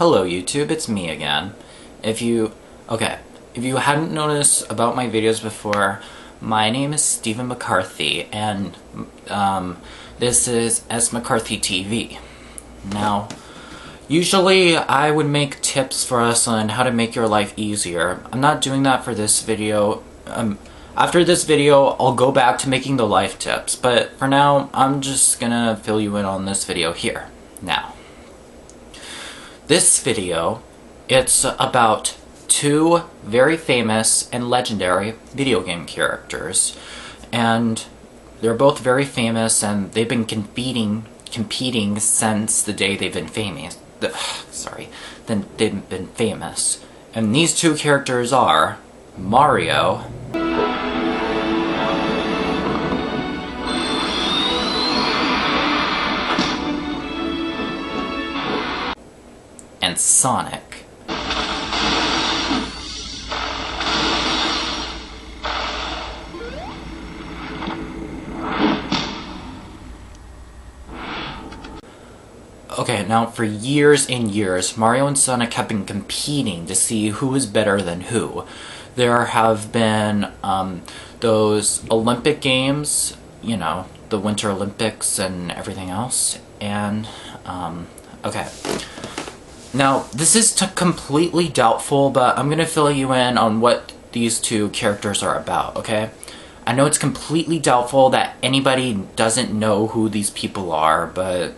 Hello YouTube, it's me again. If you hadn't noticed about my videos before, my name is Stephen McCarthy, and this is S McCarthy TV. Now, usually I would make tips for us on how to make your life easier. I'm not doing that for this video. After this video, I'll go back to making the life tips, but for now, I'm just gonna fill you in on this video here. Now, this video, it's about two very famous and legendary video game characters, and they're both very famous, and they've been competing since the day they've been famous. They've been famous. And these two characters are Mario and Sonic. Okay, now for years and years, Mario and Sonic have been competing to see who is better than who. There have been those Olympic Games, you know, the Winter Olympics and everything else, and okay. Now, this is completely doubtful, but I'm gonna fill you in on what these two characters are about, okay? I know it's completely doubtful that anybody doesn't know who these people are, but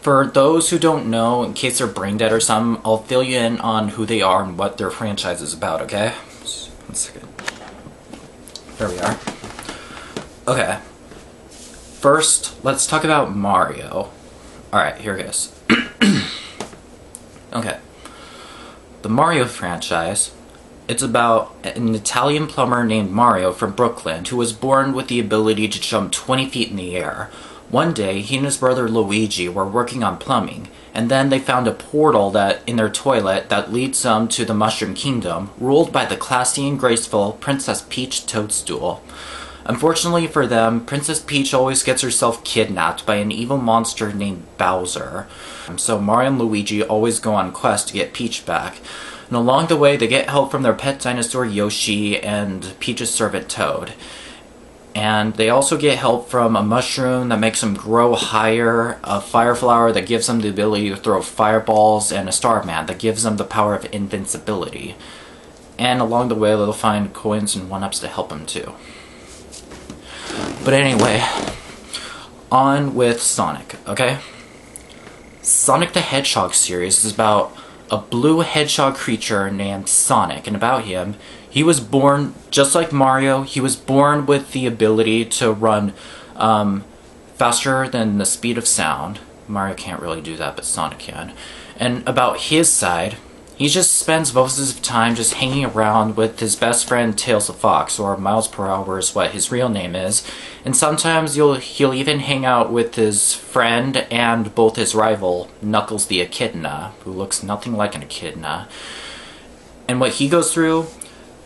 for those who don't know, in case they're brain dead or something, I'll fill you in on who they are and what their franchise is about, okay? Just 1 second. There we are. Okay. First, let's talk about Mario. Alright, here it goes. Okay. The Mario franchise, it's about an Italian plumber named Mario from Brooklyn who was born with the ability to jump 20 feet in the air. One day, he and his brother Luigi were working on plumbing, and then they found a portal in their toilet that leads them to the Mushroom Kingdom, ruled by the classy and graceful Princess Peach Toadstool. Unfortunately for them, Princess Peach always gets herself kidnapped by an evil monster named Bowser. So Mario and Luigi always go on quests to get Peach back. And along the way, they get help from their pet dinosaur Yoshi and Peach's servant Toad. And they also get help from a mushroom that makes them grow higher, a fire flower that gives them the ability to throw fireballs, and a Starman that gives them the power of invincibility. And along the way, they'll find coins and one-ups to help them too. But anyway, on with Sonic, okay? Sonic the Hedgehog series is about a blue hedgehog creature named Sonic, and about him, he was born, just like Mario, he was born with the ability to run faster than the speed of sound. Mario can't really do that, but Sonic can. And about his side, he just spends most of his time just hanging around with his best friend Tails the Fox, or Miles per Hour is what his real name is, and sometimes he'll even hang out with his friend and both his rival, Knuckles the Echidna, who looks nothing like an echidna. And what he goes through,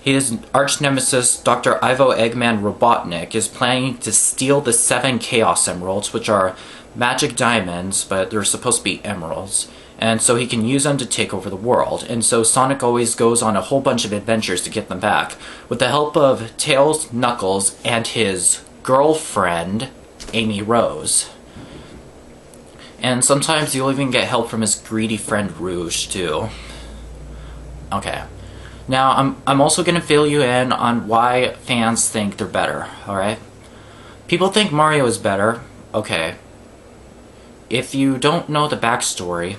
his arch-nemesis, Dr. Ivo Eggman Robotnik, is planning to steal the 7 Chaos Emeralds, which are magic diamonds, but they're supposed to be emeralds. And so he can use them to take over the world. And so Sonic always goes on a whole bunch of adventures to get them back, with the help of Tails, Knuckles, and his girlfriend, Amy Rose. And sometimes you'll even get help from his greedy friend Rouge, too. Okay. Now, I'm also going to fill you in on why fans think they're better, alright? People think Mario is better. Okay. If you don't know the backstory,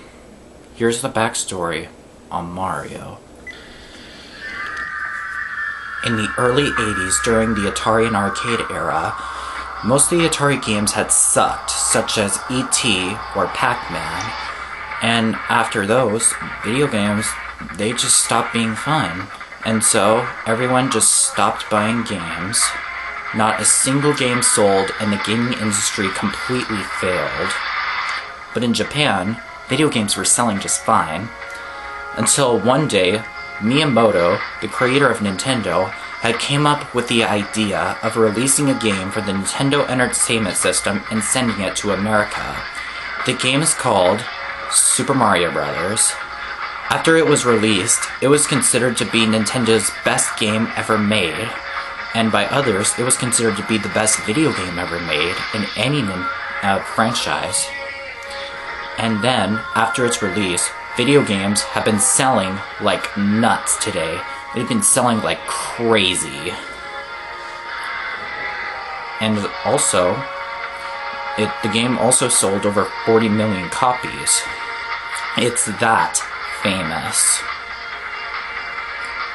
here's the backstory on Mario. In the early 80s, during the Atari and arcade era, most of the Atari games had sucked, such as E.T. or Pac-Man. And after those, video games, they just stopped being fun. And so, everyone just stopped buying games. Not a single game sold, and the gaming industry completely failed. But in Japan, video games were selling just fine, until one day, Miyamoto, the creator of Nintendo, had came up with the idea of releasing a game for the Nintendo Entertainment System and sending it to America. The game is called Super Mario Bros. After it was released, it was considered to be Nintendo's best game ever made, and by others, it was considered to be the best video game ever made in any franchise. And then, after its release, video games have been selling like nuts today. They've been selling like crazy. And also, the game also sold over 40 million copies. It's that famous.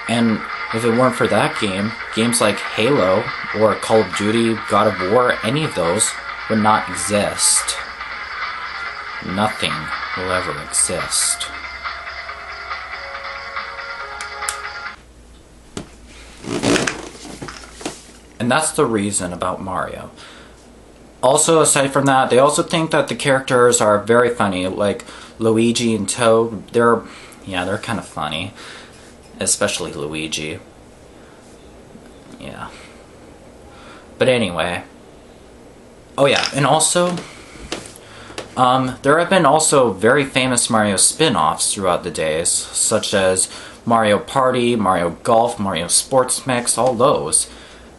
And if it weren't for that game, games like Halo or Call of Duty, God of War, any of those would not exist. Nothing will ever exist. And that's the reason about Mario. Also, aside from that, they also think that the characters are very funny, like Luigi and Toad. They're kind of funny. Especially Luigi. Yeah. But anyway. Oh yeah, and also, there have been also very famous Mario spin-offs throughout the days, such as Mario Party, Mario Golf, Mario Sports Mix, all those.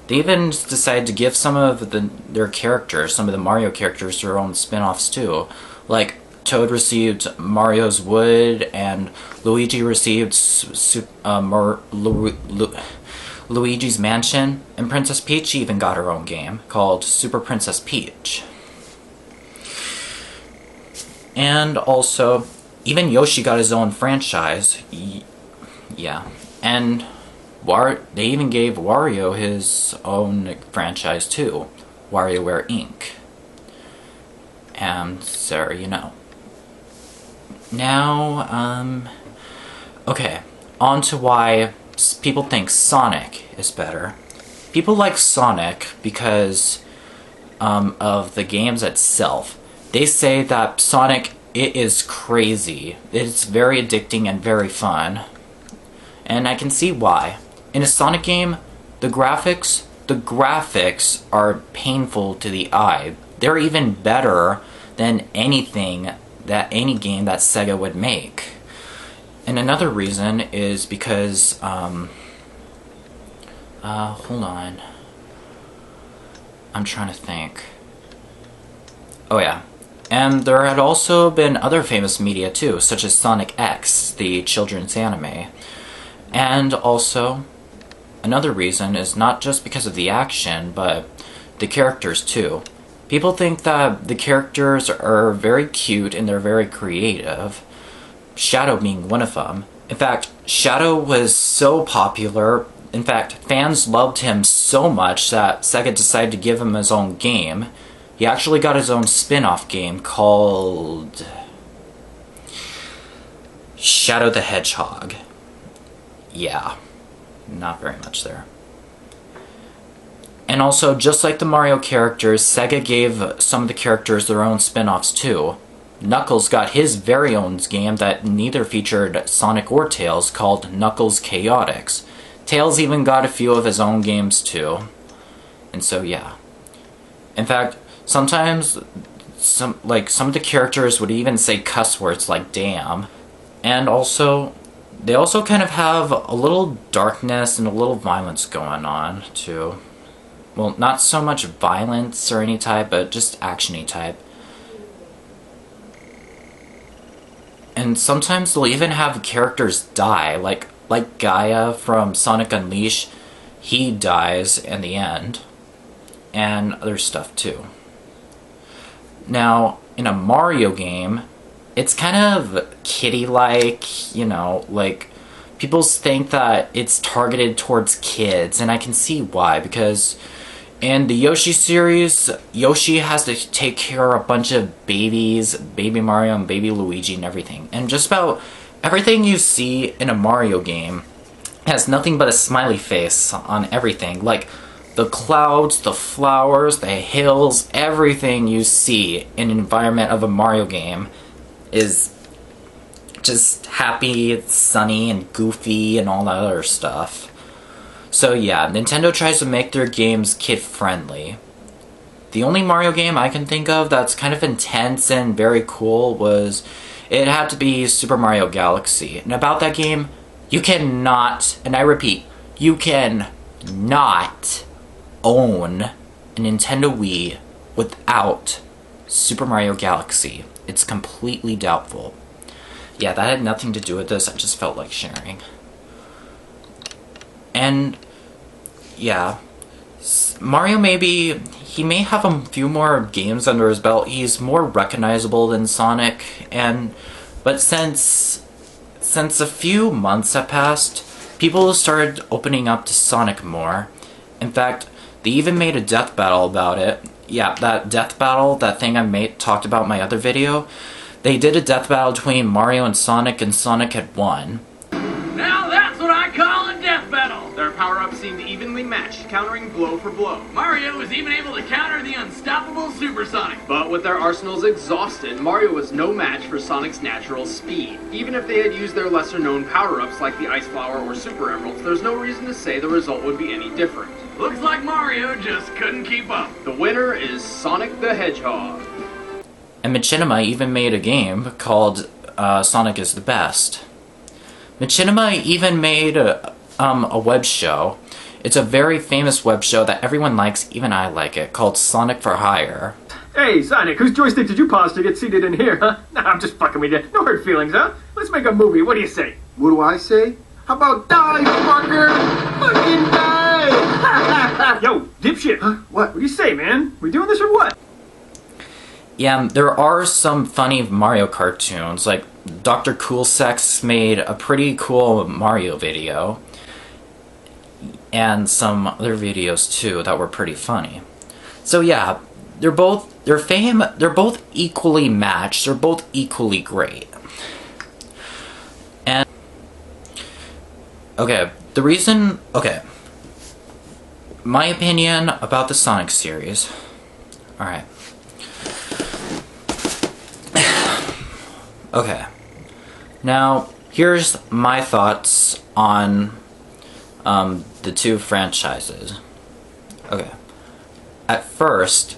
They even decided to give some of their characters, some of the Mario characters, their own spin-offs too. Like, Toad received Mario's Wood, and Luigi received Luigi's Mansion, and Princess Peach even got her own game, called Super Princess Peach. And also, even Yoshi got his own franchise. Yeah. And they even gave Wario his own franchise too, WarioWare Inc. And so, you know. Now, okay, on to why people think Sonic is better. People like Sonic because of the games itself. They say that Sonic, it is crazy. It's very addicting and very fun. And I can see why. In a Sonic game, the graphics are painful to the eye. They're even better than any game that Sega would make. And another reason is because, hold on. I'm trying to think. Oh yeah. And there had also been other famous media too, such as Sonic X, the children's anime. And also, another reason is not just because of the action, but the characters too. People think that the characters are very cute and they're very creative, Shadow being one of them. In fact, Shadow was so popular, in fact, fans loved him so much that Sega decided to give him his own game. He actually got his own spin-off game called Shadow the Hedgehog. Yeah, not very much there. And also, just like the Mario characters, Sega gave some of the characters their own spin-offs too. Knuckles got his very own game that neither featured Sonic or Tails, called Knuckles Chaotix. Tails even got a few of his own games too. And so yeah. In fact, sometimes some of the characters would even say cuss words like damn. And also, they also kind of have a little darkness and a little violence going on too. Well, not so much violence or any type, but just action-y type. And sometimes they'll even have characters die, like Gaia from Sonic Unleashed. He dies in the end. And other stuff too. Now, in a Mario game, it's kind of kiddie-like, you know, like, people think that it's targeted towards kids, and I can see why, because in the Yoshi series, Yoshi has to take care of a bunch of babies, Baby Mario and Baby Luigi and everything. And just about everything you see in a Mario game has nothing but a smiley face on everything. Like, the clouds, the flowers, the hills, everything you see in an environment of a Mario game is just happy, it's sunny, and goofy, and all that other stuff. So yeah, Nintendo tries to make their games kid-friendly. The only Mario game I can think of that's kind of intense and very cool It had to be Super Mario Galaxy. And about that game, you cannot, and I repeat, you can not own a Nintendo Wii without Super Mario Galaxy. It's completely doubtful. Yeah, that had nothing to do with this, I just felt like sharing. And, yeah, Mario he may have a few more games under his belt. He's more recognizable than Sonic, but since a few months have passed, people started opening up to Sonic more. In fact, they even made a death battle about it. Yeah, that death battle, that thing I talked about in my other video, they did a death battle between Mario and Sonic Sonic had won. Now that's what I call a death battle! Their power-ups seemed evenly matched, countering blow for blow. Mario was even able to counter the unstoppable Super Sonic. But with their arsenals exhausted, Mario was no match for Sonic's natural speed. Even if they had used their lesser-known power-ups like the Ice Flower or Super Emeralds, there's no reason to say the result would be any different. Looks like Mario just couldn't keep up. The winner is Sonic the Hedgehog. And Machinima even made a game called Sonic is the Best. Machinima even made a web show. It's a very famous web show that everyone likes, even I like it, called Sonic for Hire. Hey, Sonic, whose joystick did you pause to get seated in here, huh? Nah, I'm just fucking with you. No hurt feelings, huh? Let's make a movie. What do you say? What do I say? How about die, fucker? Fucking die! Yo, dipshit. Huh? What What do you say, man? We doing this or what? Yeah, there are some funny Mario cartoons, like Dr. Coolsex made a pretty cool Mario video, and some other videos too that were pretty funny. So yeah, they're both equally matched, they're both equally great. And my opinion about the Sonic series. Alright. Okay, now here's my thoughts on the two franchises. Okay, at first,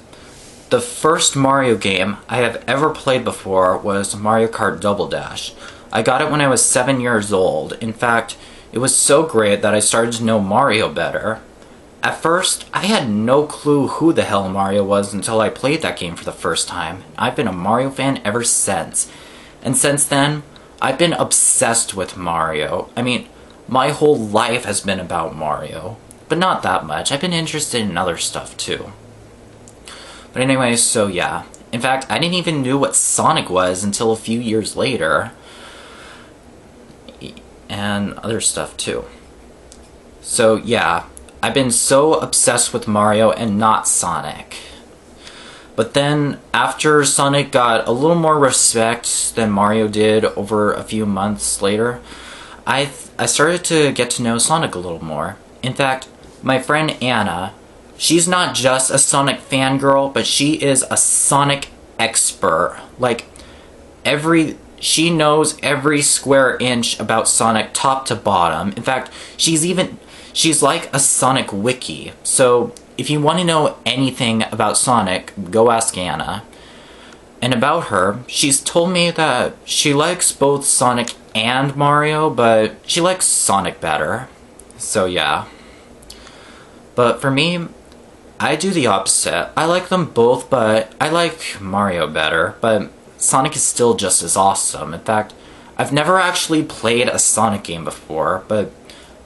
the first Mario game I have ever played before was Mario Kart Double Dash. I got it when I was 7 years old. In fact, it was so great that I started to know Mario better. At first, I had no clue who the hell Mario was until I played that game for the first time. I've been a Mario fan ever since. And since then, I've been obsessed with Mario. I mean, my whole life has been about Mario. But not that much. I've been interested in other stuff too. But anyway, so yeah. In fact, I didn't even know what Sonic was until a few years later. And other stuff too. So yeah, I've been so obsessed with Mario and not Sonic. But then, after Sonic got a little more respect than Mario did over a few months later, I started to get to know Sonic a little more. In fact, my friend Anna, she's not just a Sonic fangirl, but she is a Sonic expert. Like, she knows every square inch about Sonic top to bottom. In fact, she's like a Sonic wiki. So, if you want to know anything about Sonic, go ask Anna. And about her, she's told me that she likes both Sonic and Mario, but she likes Sonic better. So yeah. But for me, I do the opposite. I like them both, but I like Mario better. But Sonic is still just as awesome. In fact, I've never actually played a Sonic game before, but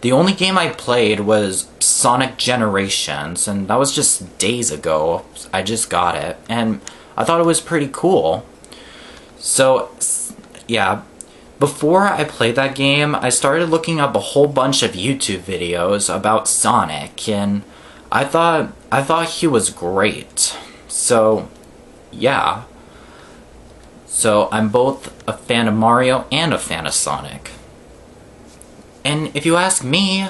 the only game I played was Sonic Generations, and that was just days ago. I just got it, and I thought it was pretty cool. So, yeah, before I played that game, I started looking up a whole bunch of YouTube videos about Sonic, and I thought he was great. So, yeah. So, I'm both a fan of Mario and a fan of Sonic. And if you ask me,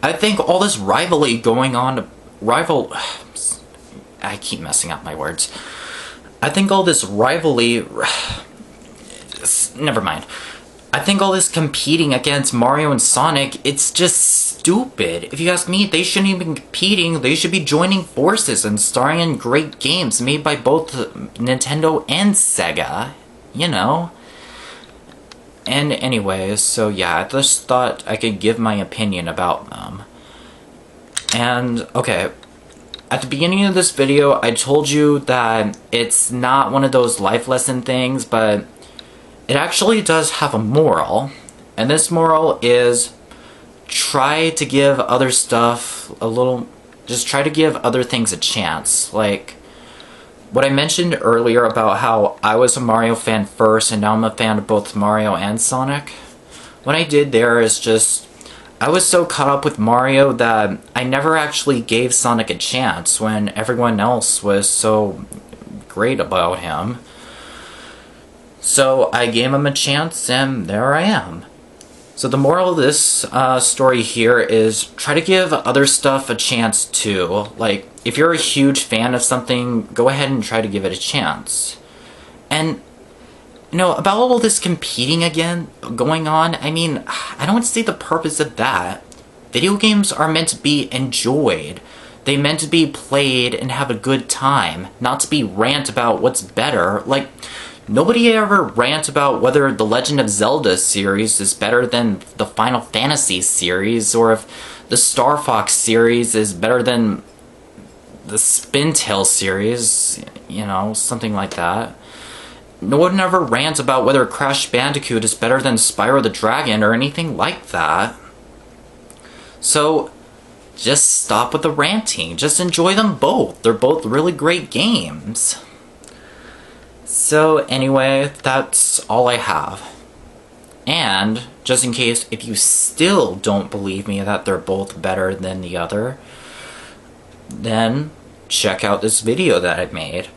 I think all this rivalry going on, I keep messing up my words. I think all this rivalry, never mind. I think all this competing against Mario and Sonic, it's just stupid. If you ask me, they shouldn't even be competing, they should be joining forces and starring in great games made by both Nintendo and Sega, you know? And anyways, so yeah, I just thought I could give my opinion about them. And, okay, at the beginning of this video, I told you that it's not one of those life lesson things, but it actually does have a moral. And this moral is try to give other stuff a little... just try to give other things a chance. Like, what I mentioned earlier about how I was a Mario fan first and now I'm a fan of both Mario and Sonic. What I did there is just... I was so caught up with Mario that I never actually gave Sonic a chance when everyone else was so great about him. So I gave him a chance and there I am. So the moral of this story here is try to give other stuff a chance too. Like, if you're a huge fan of something, go ahead and try to give it a chance. And, you know, about all this competing again going on, I mean, I don't see the purpose of that. Video games are meant to be enjoyed. They're meant to be played and have a good time, not to be rant about what's better. Like, nobody ever rants about whether the Legend of Zelda series is better than the Final Fantasy series, or if the Star Fox series is better than the Spintail series, you know, something like that. No one ever rants about whether Crash Bandicoot is better than Spyro the Dragon or anything like that. So, just stop with the ranting. Just enjoy them both. They're both really great games. So anyway, that's all I have. And, just in case if you still don't believe me that they're both better than the other, then check out this video that I made.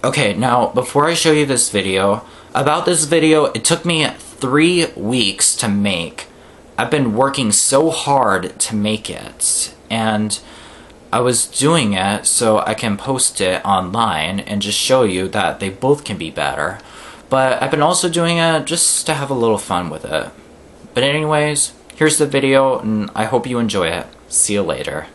Okay, now, before I show you this video, about this video, it took me 3 weeks to make. I've been working so hard to make it, and I was doing it so I can post it online and just show you that they both can be better. But I've been also doing it just to have a little fun with it. But anyways, here's the video, and I hope you enjoy it. See you later.